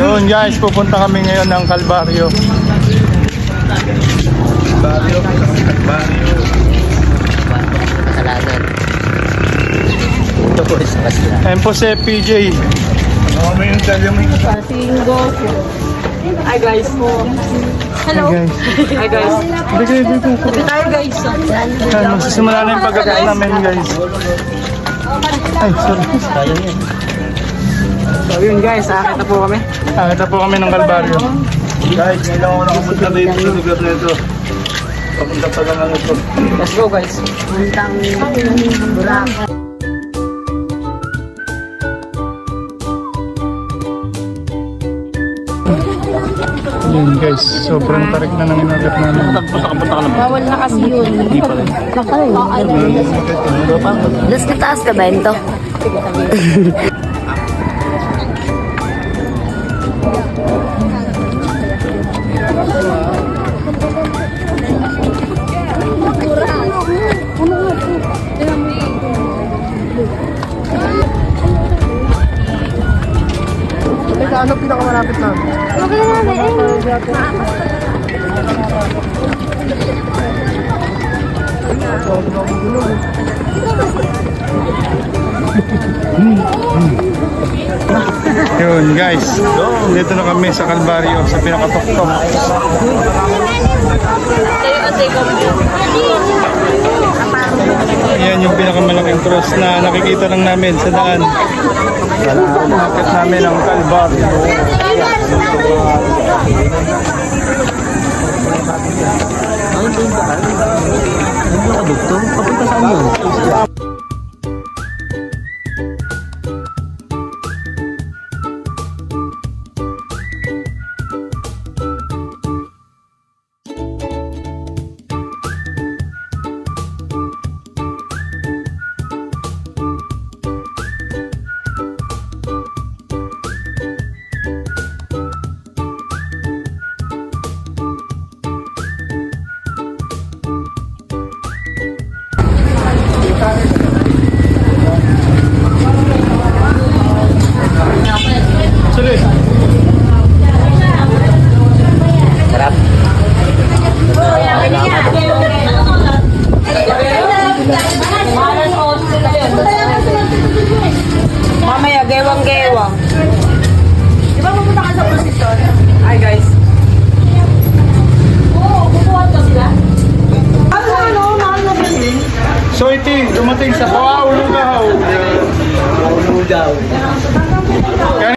Yun guys, pupunta kami ngayon ng Calvario. Calvario. Kasalanan. Ito po is pasla. Ayun po si PJ. Ano kami yung talyo mo? Pasingo. Hi guys po. Hello. Hi guys. Kapit tayo guys. Ayan, magsisimula na yung pagkakas namin guys. Ay, sorry. So yun guys, akit na po kami. Nakita po kami ng Calvario. Guys, ngayon ako nakapunta dito sa lugar na ito. Papunta pa lang ito. Let's go guys. Puntang Boracay. Yun guys, sobrang tarik na ng inagap namin. Bawal na kasi yun. Hindi pa rin. Las kataas ka ba ito? Ano pinakamalapit na? Yun guys, dito na kami sa Calvario, sa pinakatuktok. Yan yung pinakamalaking cross na nakikita lang namin sa daan. Nakakit namin ang Calvario. Ano ba yung bakal? Ano ba ka, Doktor? Papunta saan yun?